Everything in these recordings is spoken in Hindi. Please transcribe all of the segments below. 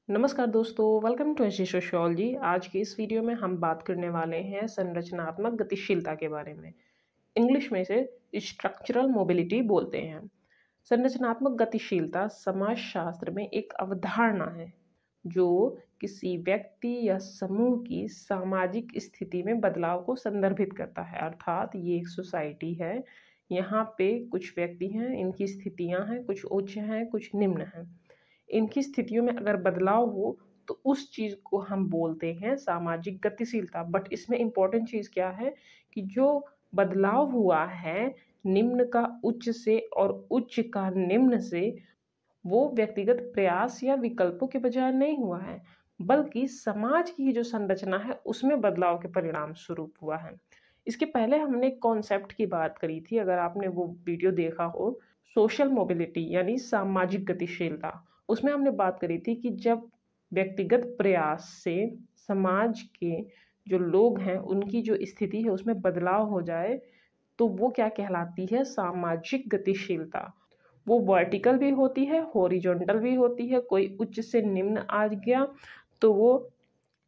नमस्कार दोस्तों, वेलकम टू एजी सोशियोलॉजी। आज की इस वीडियो में हम बात करने वाले हैं संरचनात्मक गतिशीलता के बारे में। इंग्लिश में इसे स्ट्रक्चरल मोबिलिटी बोलते हैं। संरचनात्मक गतिशीलता समाजशास्त्र में एक अवधारणा है जो किसी व्यक्ति या समूह की सामाजिक स्थिति में बदलाव को संदर्भित करता है। अर्थात ये एक सोसाइटी है, यहाँ पे कुछ व्यक्ति हैं, इनकी स्थितियाँ हैं, कुछ उच्च हैं, कुछ निम्न हैं। इनकी स्थितियों में अगर बदलाव हो तो उस चीज़ को हम बोलते हैं सामाजिक गतिशीलता। बट इसमें इम्पोर्टेंट चीज़ क्या है कि जो बदलाव हुआ है निम्न का उच्च से और उच्च का निम्न से, वो व्यक्तिगत प्रयास या विकल्पों के बजाय नहीं हुआ है, बल्कि समाज की जो संरचना है उसमें बदलाव के परिणाम स्वरूप हुआ है। इसके पहले हमने एक कॉन्सेप्ट की बात करी थी, अगर आपने वो वीडियो देखा हो, सोशल मोबिलिटी यानी सामाजिक गतिशीलता। उसमें हमने बात करी थी कि जब व्यक्तिगत प्रयास से समाज के जो लोग हैं उनकी जो स्थिति है उसमें बदलाव हो जाए तो वो क्या कहलाती है, सामाजिक गतिशीलता। वो वर्टिकल भी होती है, हॉरिजॉन्टल भी होती है। कोई उच्च से निम्न आ गया तो वो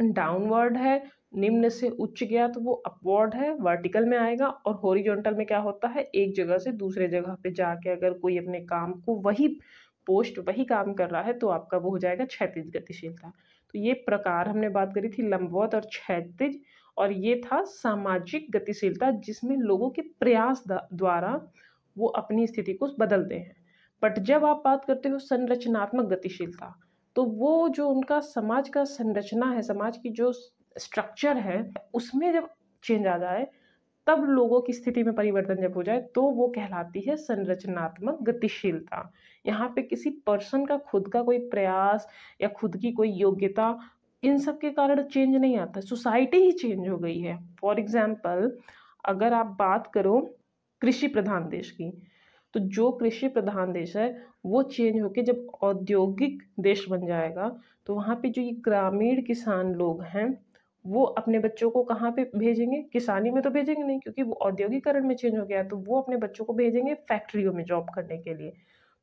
डाउनवर्ड है, निम्न से उच्च गया तो वो अपवर्ड है, वर्टिकल में आएगा। और हॉरिजॉन्टल में क्या होता है, एक जगह से दूसरे जगह पे जाके अगर कोई अपने काम को वही पोस्ट वही काम कर रहा है तो आपका वो हो जाएगा क्षैतिज गतिशीलता। तो ये प्रकार हमने बात करी थी, लंबवत और क्षैतिज। और ये था सामाजिक गतिशीलता जिसमें लोगों के प्रयास द्वारा वो अपनी स्थिति को बदलते हैं। बट जब आप बात करते हो संरचनात्मक गतिशीलता, तो वो जो उनका समाज का संरचना है, समाज की जो स्ट्रक्चर है, उसमें जब चेंज आ जाए, तब लोगों की स्थिति में परिवर्तन जब हो जाए तो वो कहलाती है संरचनात्मक गतिशीलता। यहाँ पे किसी पर्सन का खुद का कोई प्रयास या खुद की कोई योग्यता, इन सब के कारण चेंज नहीं आता, सोसाइटी ही चेंज हो गई है। फॉर एग्जाम्पल, अगर आप बात करो कृषि प्रधान देश की, तो जो कृषि प्रधान देश है वो चेंज होके जब औद्योगिक देश बन जाएगा तो वहाँ पे जो ये ग्रामीण किसान लोग हैं वो अपने बच्चों को कहाँ पे भेजेंगे, किसानी में तो भेजेंगे नहीं क्योंकि वो औद्योगिकरण में चेंज हो गया है। तो वो अपने बच्चों को भेजेंगे फैक्ट्रियों में जॉब करने के लिए।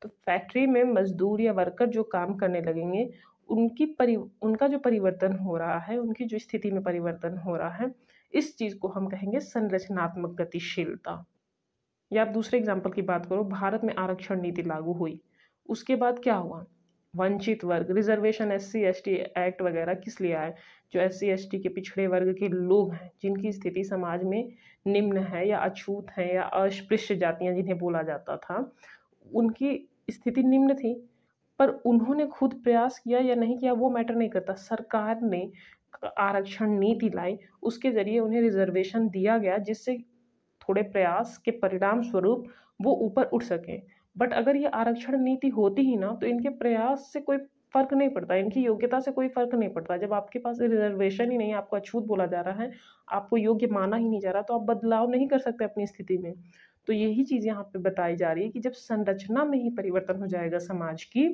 तो फैक्ट्री में मजदूर या वर्कर जो काम करने लगेंगे, उनका जो परिवर्तन हो रहा है, उनकी जो स्थिति में परिवर्तन हो रहा है, इस चीज़ को हम कहेंगे संरचनात्मक गतिशीलता। या आप दूसरे एग्जाम्पल की बात करो, भारत में आरक्षण नीति लागू हुई, उसके बाद क्या हुआ, वंचित वर्ग, रिजर्वेशन, एससी एसटी एक्ट वगैरह किस लिए आए, जो एससी एसटी के पिछड़े वर्ग के लोग हैं जिनकी स्थिति समाज में निम्न है या अछूत है या अस्पृश्य जातियां जिन्हें बोला जाता था, उनकी स्थिति निम्न थी। पर उन्होंने खुद प्रयास किया या नहीं किया वो मैटर नहीं करता, सरकार ने आरक्षण नीति लाई, उसके जरिए उन्हें रिजर्वेशन दिया गया जिससे थोड़े प्रयास के परिणाम स्वरूप वो ऊपर उठ सके। बट अगर ये आरक्षण नीति होती ही ना तो इनके प्रयास से कोई फर्क नहीं पड़ता, इनकी योग्यता से कोई फर्क नहीं पड़ता। जब आपके पास रिजर्वेशन ही नहीं है, आपको अछूत बोला जा रहा है, आपको योग्य माना ही नहीं जा रहा, तो आप बदलाव नहीं कर सकते अपनी स्थिति में। तो यही चीज़ यहाँ पे बताई जा रही है कि जब संरचना में ही परिवर्तन हो जाएगा समाज की,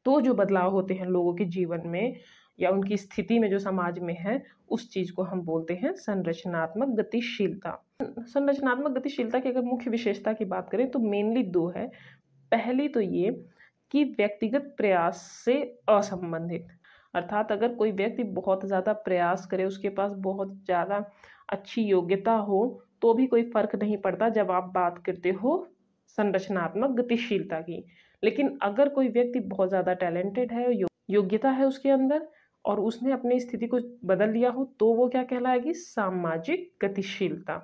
तो जो बदलाव होते हैं लोगों के जीवन में या उनकी स्थिति में जो समाज में है, उस चीज़ को हम बोलते हैं संरचनात्मक गतिशीलता। संरचनात्मक गतिशीलता की अगर मुख्य विशेषता की बात करें तो मेनली दो है। पहली तो ये कि व्यक्तिगत प्रयास से असंबंधित, अर्थात अगर कोई व्यक्ति बहुत ज़्यादा प्रयास करे, उसके पास बहुत ज़्यादा अच्छी योग्यता हो, तो भी कोई फर्क नहीं पड़ता जब आप बात करते हो संरचनात्मक गतिशीलता की। लेकिन अगर कोई व्यक्ति बहुत ज़्यादा टैलेंटेड है, योग्यता है उसके अंदर, और उसने अपनी स्थिति को बदल लिया हो, तो वो क्या कहलाएगी, सामाजिक गतिशीलता।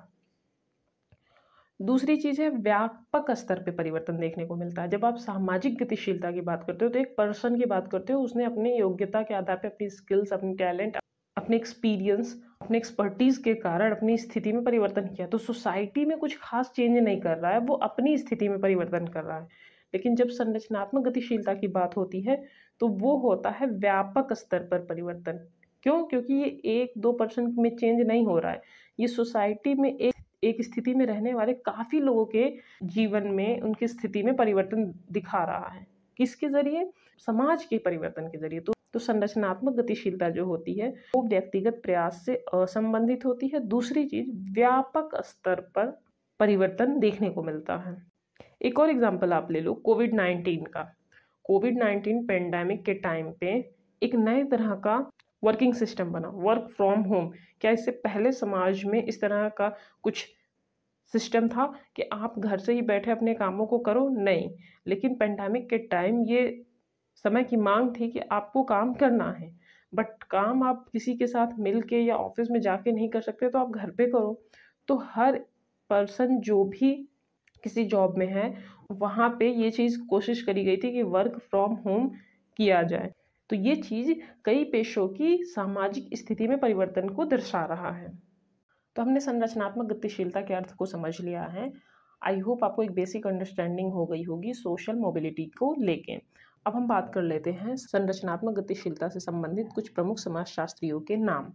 दूसरी चीज़ है व्यापक स्तर पे परिवर्तन देखने को मिलता है। जब आप सामाजिक गतिशीलता की बात करते हो तो एक पर्सन की बात करते हो, उसने अपनी योग्यता के आधार पे अपनी स्किल्स, अपनी टैलेंट, अपने एक्सपीरियंस, अपने एक्सपर्टीज के कारण अपनी स्थिति में परिवर्तन किया। तो सोसाइटी में कुछ खास चेंज नहीं कर रहा है, वो अपनी स्थिति में परिवर्तन कर रहा है। लेकिन जब संरचनात्मक गतिशीलता की बात होती है तो वो होता है व्यापक स्तर पर परिवर्तन। क्यों? क्योंकि ये एक दो पर्सन में चेंज नहीं हो रहा है, ये सोसाइटी में एक स्थिति में रहने वाले काफ़ी लोगों के जीवन में, उनकी स्थिति में परिवर्तन दिखा रहा है। किसके ज़रिए? समाज के परिवर्तन के ज़रिए। तो संरचनात्मक गतिशीलता जो होती है वो व्यक्तिगत प्रयास से असंबंधित होती है। दूसरी चीज़, व्यापक स्तर पर परिवर्तन देखने को मिलता है। एक और एग्जाम्पल आप ले लो कोविड-19 का। कोविड-19 पेंडेमिक के टाइम पे एक नए तरह का वर्किंग सिस्टम बना, वर्क फ्रॉम होम। क्या इससे पहले समाज में इस तरह का कुछ सिस्टम था कि आप घर से ही बैठे अपने कामों को करो? नहीं। लेकिन पेंडेमिक के टाइम ये समय की मांग थी कि आपको काम करना है, बट काम आप किसी के साथ मिल के या ऑफिस में जाके नहीं कर सकते, तो आप घर पे करो। तो हर पर्सन जो भी किसी जॉब में है, वहाँ पे ये चीज़ कोशिश करी गई थी कि वर्क फ्रॉम होम किया जाए। तो ये चीज़ कई पेशों की सामाजिक स्थिति में परिवर्तन को दर्शा रहा है। तो हमने संरचनात्मक गतिशीलता के अर्थ को समझ लिया है। आई होप आपको एक बेसिक अंडरस्टैंडिंग हो गई होगी सोशल मोबिलिटी को लेके। अब हम बात कर लेते हैं संरचनात्मक गतिशीलता से संबंधित कुछ प्रमुख समाजशास्त्रियों के नाम।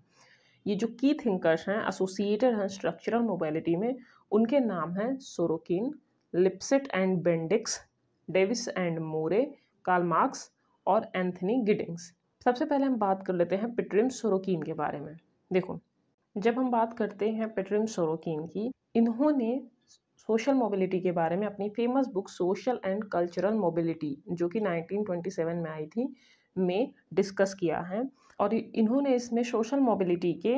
ये जो की थिंकर्स हैं, एसोसिएटेड हैं स्ट्रक्चरल मोबिलिटी में, उनके नाम हैं Sorokin, Lipset and Bendix, Davis and Moore, Karl Marx और एंथनी गिडिंग्स। सबसे पहले हम बात कर लेते हैं पेट्रिम सोरोकिन के बारे में। देखो, जब हम बात करते हैं पेट्रिम सोरोकिन की, इन्होंने सोशल मोबिलिटी के बारे में अपनी famous book social and cultural mobility, जो कि 1927 में आई थी, में डिस्कस किया है। और इन्होंने इसमें सोशल मोबिलिटी के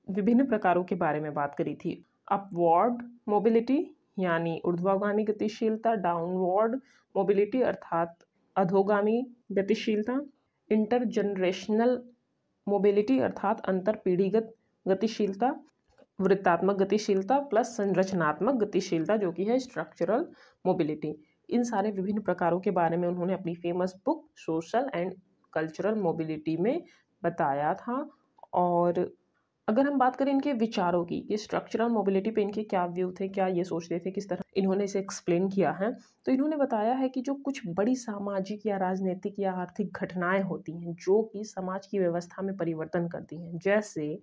विभिन्न प्रकारों के बारे में बात करी थी। अपवर्ड मोबिलिटी यानी ऊर्ध्वगामी गतिशीलता, डाउनवर्ड मोबिलिटी अर्थात अधोगामी गतिशीलता, इंटरजनरेशनल मोबिलिटी अर्थात अंतर पीढ़ीगत गतिशीलता, वृत्तात्मक गतिशीलता प्लस संरचनात्मक गतिशीलता जो कि है स्ट्रक्चरल मोबिलिटी। इन सारे विभिन्न प्रकारों के बारे में उन्होंने अपनी famous book social and cultural mobility में बताया था। और अगर हम बात करें इनके विचारों की कि स्ट्रक्चरल मोबिलिटी पे इनके क्या व्यू थे, क्या ये सोचते थे, किस तरह इन्होंने इसे एक्सप्लेन किया है, तो इन्होंने बताया है कि जो कुछ बड़ी सामाजिक या राजनीतिक या आर्थिक घटनाएं होती हैं जो कि समाज की व्यवस्था में परिवर्तन करती हैं, जैसे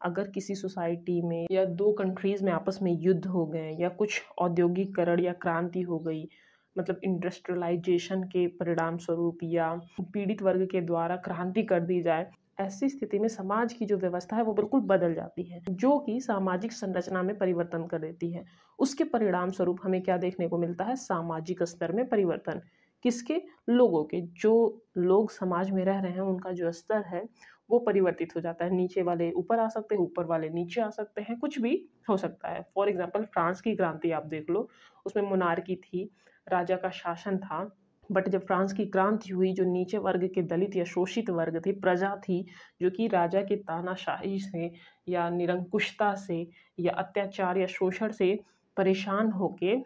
अगर किसी सोसाइटी में या दो कंट्रीज़ में आपस में युद्ध हो गए या कुछ औद्योगिकरण या क्रांति हो गई, मतलब इंडस्ट्रियलाइजेशन के परिणाम स्वरूप या पीड़ित वर्ग के द्वारा क्रांति कर दी जाए, ऐसी स्थिति में समाज की जो व्यवस्था है वो बिल्कुल बदल जाती है, जो कि सामाजिक संरचना में परिवर्तन कर देती है। उसके परिणाम स्वरूप हमें क्या देखने को मिलता है? सामाजिक स्तर में परिवर्तन। किसके? लोगों के। जो लोग समाज में रह रहे हैं उनका जो स्तर है वो परिवर्तित हो जाता है। नीचे वाले ऊपर आ सकते हैं, ऊपर वाले नीचे आ सकते हैं, कुछ भी हो सकता है। फॉर एग्जाम्पल फ्रांस की क्रांति आप देख लो, उसमें मोनार्की थी, राजा का शासन था, बट जब फ्रांस की क्रांति हुई, जो नीचे वर्ग के दलित या शोषित वर्ग थे, प्रजा थी, जो कि राजा की तानाशाही से या निरंकुशता से या अत्याचार या शोषण से परेशान होके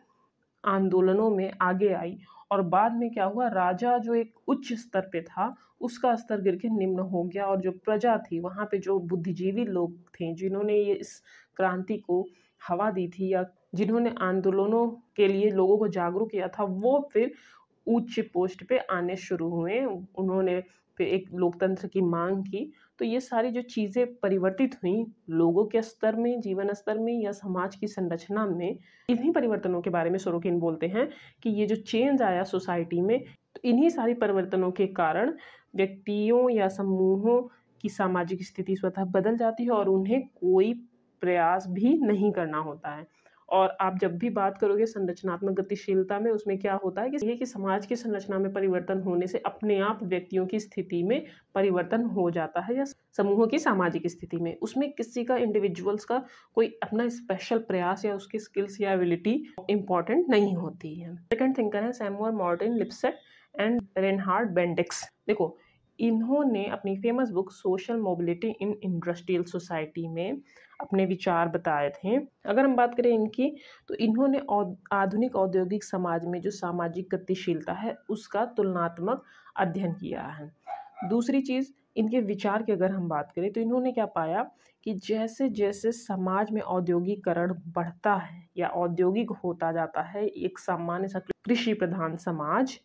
आंदोलनों में आगे आई। और बाद में क्या हुआ? राजा जो एक उच्च स्तर पे था उसका स्तर गिर के निम्न हो गया, और जो प्रजा थी वहाँ पे जो बुद्धिजीवी लोग थे जिन्होंने ये इस क्रांति को हवा दी थी या जिन्होंने आंदोलनों के लिए लोगों को जागरूक किया था, वो फिर उच्च पोस्ट पे आने शुरू हुए। उन्होंने फिर एक लोकतंत्र की मांग की। तो ये सारी जो चीज़ें परिवर्तित हुई लोगों के स्तर में, जीवन स्तर में या समाज की संरचना में, इन्हीं परिवर्तनों के बारे में सोरोकिन बोलते हैं कि ये जो चेंज आया सोसाइटी में, तो इन्हीं सारी परिवर्तनों के कारण व्यक्तियों या समूहों की सामाजिक स्थिति स्वतः बदल जाती है और उन्हें कोई प्रयास भी नहीं करना होता है। और आप जब भी बात करोगे संरचनात्मक गतिशीलता में, उसमें क्या होता है कि समाज की संरचना में परिवर्तन होने से अपने आप व्यक्तियों की स्थिति में परिवर्तन हो जाता है, या समूहों की सामाजिक स्थिति में। उसमें किसी का, इंडिविजुअल्स का कोई अपना स्पेशल प्रयास या उसकी स्किल्स या एबिलिटी इंपॉर्टेंट नहीं होती है। सेकंड थिंकर है Samuel Morton Lipset and Reinhard Bendix. देखो, इन्होंने अपनी famous book social mobility in industrial society में अपने विचार बताए थे। अगर हम बात करें इनकी, तो इन्होंने आधुनिक औद्योगिक समाज में जो सामाजिक गतिशीलता है उसका तुलनात्मक अध्ययन किया है। दूसरी चीज़, इनके विचार की अगर हम बात करें तो इन्होंने क्या पाया कि जैसे जैसे समाज में औद्योगिकरण बढ़ता है या औद्योगिक होता जाता है, एक सामान्य सा कृषि प्रधान समाज,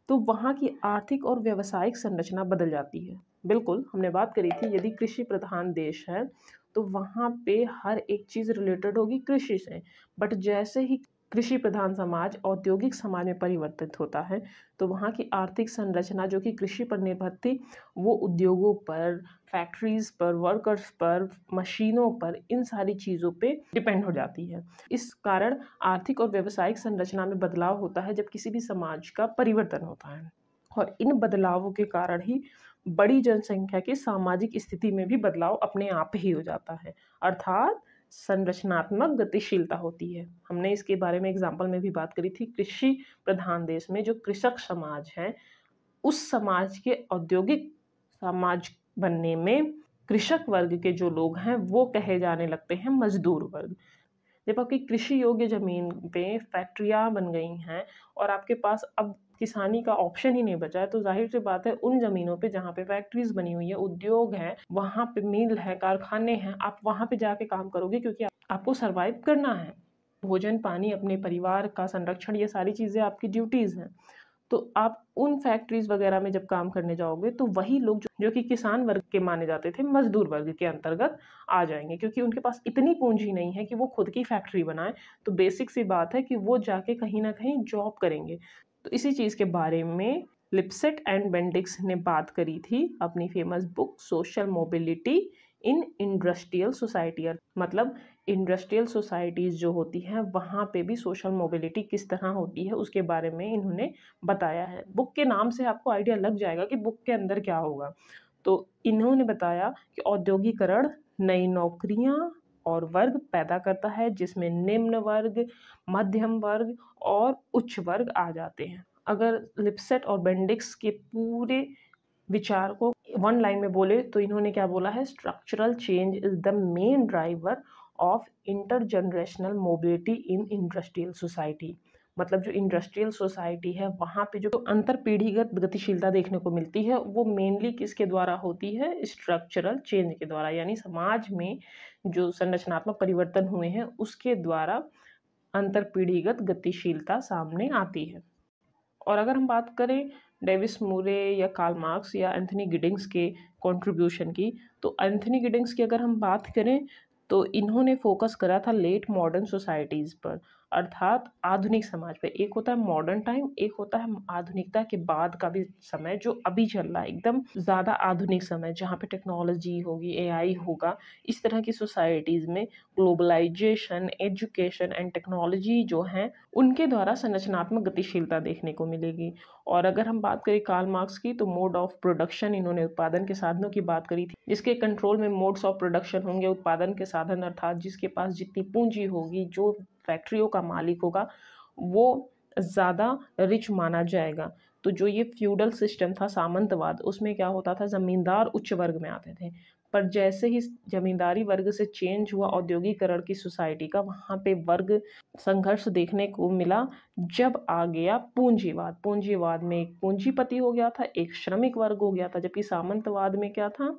तो वहाँ की आर्थिक और व्यावसायिक संरचना बदल जाती है। बिल्कुल, हमने बात करी थी, यदि कृषि प्रधान देश है तो वहाँ पे हर एक चीज़ रिलेटेड होगी कृषि से। बट जैसे ही कृषि प्रधान समाज औद्योगिक समाज में परिवर्तित होता है, तो वहाँ की आर्थिक संरचना जो कि कृषि पर निर्भर थी, वो उद्योगों पर, फैक्ट्रीज़ पर, वर्कर्स पर, मशीनों पर, इन सारी चीज़ों पे डिपेंड हो जाती है। इस कारण आर्थिक और व्यावसायिक संरचना में बदलाव होता है जब किसी भी समाज का परिवर्तन होता है। और इन बदलावों के कारण ही बड़ी जनसंख्या की सामाजिक स्थिति में भी बदलाव अपने आप ही हो जाता है, अर्थात संरचनात्मक गतिशीलता होती है। हमने इसके बारे में एग्जाम्पल में भी बात करी थी। कृषि प्रधान देश में जो कृषक समाज है, उस समाज के औद्योगिक समाज बनने में कृषक वर्ग के जो लोग हैं वो कहे जाने लगते हैं मजदूर वर्ग। जब आपकी कृषि योग्य जमीन पे फैक्ट्रियां बन गई हैं और आपके पास अब किसानी का ऑप्शन ही नहीं बचा है, तो जाहिर सी बात है उन जमीनों पे जहाँ पे फैक्ट्रीज बनी हुई है, उद्योग है, वहाँ पे मिल है, कारखाने हैं, आप वहाँ पे जाके काम करोगे क्योंकि आपको सरवाइव करना है। भोजन, पानी, अपने परिवार का संरक्षण, ये सारी चीज़ें आपकी ड्यूटीज़ हैं। तो आप उन फैक्ट्रीज वगैरह में जब काम करने जाओगे तो वही लोग जो कि किसान वर्ग के माने जाते थे, मजदूर वर्ग के अंतर्गत आ जाएंगे, क्योंकि उनके पास इतनी पूंजी नहीं है कि वो खुद की फैक्ट्री बनाए। तो बेसिक सी बात है कि वो जाके कहीं ना कहीं जॉब करेंगे। तो इसी चीज़ के बारे में लिप्सेट एंड बेंडिक्स ने बात करी थी अपनी famous book social mobility in industrial society. मतलब इंडस्ट्रियल सोसाइटीज़ जो होती हैं वहाँ पे भी सोशल मोबिलिटी किस तरह होती है उसके बारे में इन्होंने बताया है। बुक के नाम से आपको आइडिया लग जाएगा कि बुक के अंदर क्या होगा। तो इन्होंने बताया कि औद्योगिकरण नई नौकरियां और वर्ग पैदा करता है, जिसमें निम्न वर्ग, मध्यम वर्ग और उच्च वर्ग आ जाते हैं। अगर लिप्सेट और बेंडिक्स के पूरे विचार को वन लाइन में बोले तो इन्होंने क्या बोला है, structural change is the main driver of intergenerational mobility in industrial society. मतलब जो इंडस्ट्रियल सोसाइटी है वहाँ पे जो अंतर पीढ़ीगत गतिशीलता देखने को मिलती है वो मेनली किसके द्वारा होती है, स्ट्रक्चरल चेंज के द्वारा, यानी समाज में जो संरचनात्मक परिवर्तन हुए हैं उसके द्वारा अंतर पीढ़ीगत गतिशीलता सामने आती है। और अगर हम बात करें डेविस मूरे या कार्ल मार्क्स या एंथनी गिडिंग्स के कंट्रीब्यूशन की, तो एंथनी गिडिंग्स की अगर हम बात करें तो इन्होंने फोकस करा था लेट मॉडर्न सोसाइटीज़ पर, अर्थात आधुनिक समाज पे। एक होता है मॉडर्न टाइम, एक होता है आधुनिकता के बाद का भी समय जो अभी चल रहा है, एकदम ज़्यादा आधुनिक समय जहाँ पे टेक्नोलॉजी होगी, एआई होगा। इस तरह की सोसाइटीज़ में ग्लोबलाइजेशन, एजुकेशन एंड टेक्नोलॉजी जो हैं उनके द्वारा संरचनात्मक गतिशीलता देखने को मिलेगी। और अगर हम बात करें कार्ल मार्क्स की, तो मोड ऑफ प्रोडक्शन, इन्होंने उत्पादन के साधनों की बात करी थी, जिसके कंट्रोल में मोड्स ऑफ प्रोडक्शन होंगे, उत्पादन के साधन, अर्थात जिसके पास जितनी पूंजी होगी, जो फैक्ट्रियों का मालिक होगा, वो ज़्यादा रिच माना जाएगा। तो जो ये फ्यूडल सिस्टम था, सामंतवाद, उसमें क्या होता था, ज़मींदार उच्च वर्ग में आते थे। पर जैसे ही जमींदारी वर्ग से चेंज हुआ औद्योगिकरण की सोसाइटी का, वहाँ पे वर्ग संघर्ष देखने को मिला जब आ गया पूंजीवाद। पूंजीवाद में एक पूंजीपति हो गया था, एक श्रमिक वर्ग हो गया था, जबकि सामंतवाद में क्या था,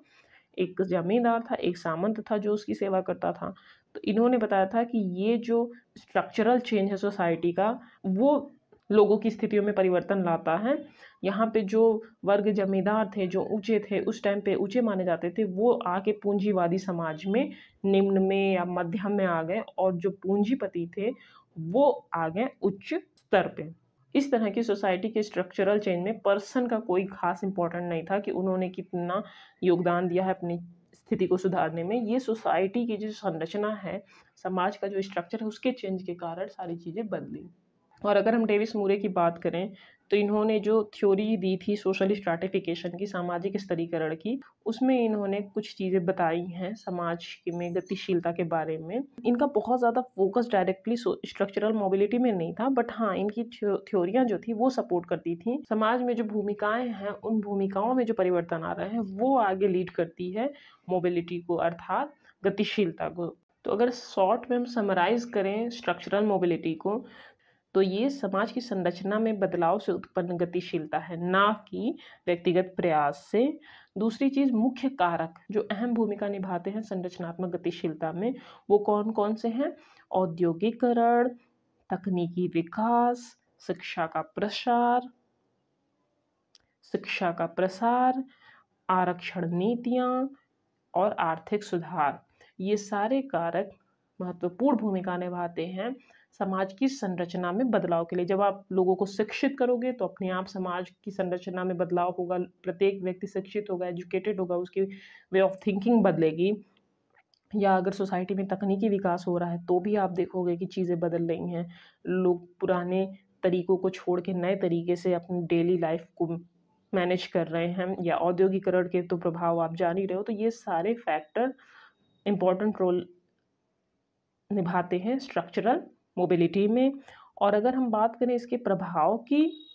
एक जमींदार था, एक सामंत था जो उसकी सेवा करता था। तो इन्होंने बताया था कि ये जो स्ट्रक्चरल चेंज है सोसाइटी का, वो लोगों की स्थितियों में परिवर्तन लाता है। यहाँ पे जो वर्ग जमींदार थे, जो ऊंचे थे, उस टाइम पे ऊंचे माने जाते थे, वो आके पूंजीवादी समाज में निम्न में या मध्यम में आ गए, और जो पूंजीपति थे वो आ गए उच्च स्तर पे। इस तरह की सोसाइटी के स्ट्रक्चरल चेंज में पर्सन का कोई खास इंपॉर्टेंट नहीं था कि उन्होंने कितना योगदान दिया है अपनी स्थिति को सुधारने में। ये सोसाइटी की जो संरचना है, समाज का जो स्ट्रक्चर है, उसके चेंज के कारण सारी चीज़ें बदली। और अगर हम डेविस मूरे की बात करें तो इन्होंने जो थ्योरी दी थी सोशल स्ट्रैटिफिकेशन की, सामाजिक स्तरीकरण की, उसमें इन्होंने कुछ चीज़ें बताई हैं समाज में गतिशीलता के बारे में। इनका बहुत ज़्यादा फोकस डायरेक्टली स्ट्रक्चरल मोबिलिटी में नहीं था, बट हाँ, इनकी थ्योरियाँ जो थी वो सपोर्ट करती थी समाज में जो भूमिकाएं हैं, उन भूमिकाओं में जो परिवर्तन आ रहे हैं वो आगे लीड करती है मोबिलिटी को, अर्थात गतिशीलता को। तो अगर शॉर्ट में हम समराइज करें स्ट्रक्चरल मोबिलिटी को, तो ये समाज की संरचना में बदलाव से उत्पन्न गतिशीलता है, ना कि व्यक्तिगत प्रयास से। दूसरी चीज़, मुख्य कारक जो अहम भूमिका निभाते हैं संरचनात्मक गतिशीलता में, वो कौन कौन से हैं? औद्योगिकरण, तकनीकी विकास, शिक्षा का प्रसार, आरक्षण नीतियाँ और आर्थिक सुधार। ये सारे कारक महत्वपूर्ण भूमिका निभाते हैं समाज की संरचना में बदलाव के लिए। जब आप लोगों को शिक्षित करोगे तो अपने आप समाज की संरचना में बदलाव होगा। प्रत्येक व्यक्ति शिक्षित होगा, एजुकेटेड होगा, उसकी वे ऑफ थिंकिंग बदलेगी। या अगर सोसाइटी में तकनीकी विकास हो रहा है तो भी आप देखोगे कि चीज़ें बदल रही हैं। लोग पुराने तरीकों को छोड़ के नए तरीके से अपनी डेली लाइफ को मैनेज कर रहे हैं, या औद्योगिकरण के तो प्रभाव आप जान ही रहे हो। तो ये सारे फैक्टर इम्पोर्टेंट रोल निभाते हैं स्ट्रक्चरल मोबिलिटी में। और अगर हम बात करें इसके प्रभाव की,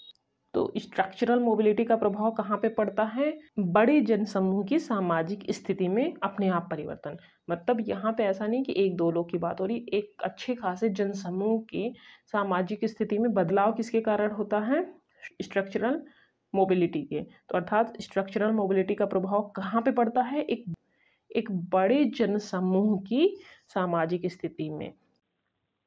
तो स्ट्रक्चरल मोबिलिटी का प्रभाव कहाँ पे पड़ता है? बड़े जनसमूह की सामाजिक स्थिति में अपने आप परिवर्तन। मतलब यहाँ पे ऐसा नहीं कि एक दो लोग की बात हो रही, एक अच्छे खासे जनसमूह की सामाजिक स्थिति में बदलाव किसके कारण होता है? स्ट्रक्चरल मोबिलिटी के। तो अर्थात स्ट्रक्चरल मोबिलिटी का प्रभाव कहाँ पे पड़ता है? एक बड़े जनसमूह की सामाजिक स्थिति में।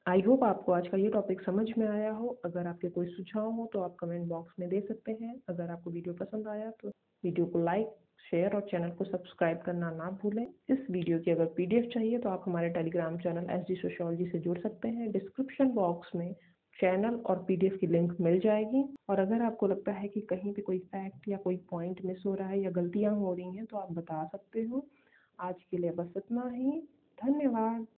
आई होप आपको आज का ये टॉपिक समझ में आया हो। अगर आपके कोई सुझाव हो तो आप कमेंट बॉक्स में दे सकते हैं। अगर आपको वीडियो पसंद आया तो वीडियो को लाइक, शेयर और चैनल को सब्सक्राइब करना ना भूलें। इस वीडियो की अगर पीडीएफ चाहिए तो आप हमारे टेलीग्राम चैनल एसडी सोशियोलॉजी से जुड़ सकते हैं। डिस्क्रिप्शन बॉक्स में चैनल और पीडीएफ की लिंक मिल जाएगी। और अगर आपको लगता है कि कहीं पे कोई फैक्ट या कोई पॉइंट मिस हो रहा है या गलतियाँ हो रही हैं तो आप बता सकते हो। आज के लिए बस इतना ही। धन्यवाद।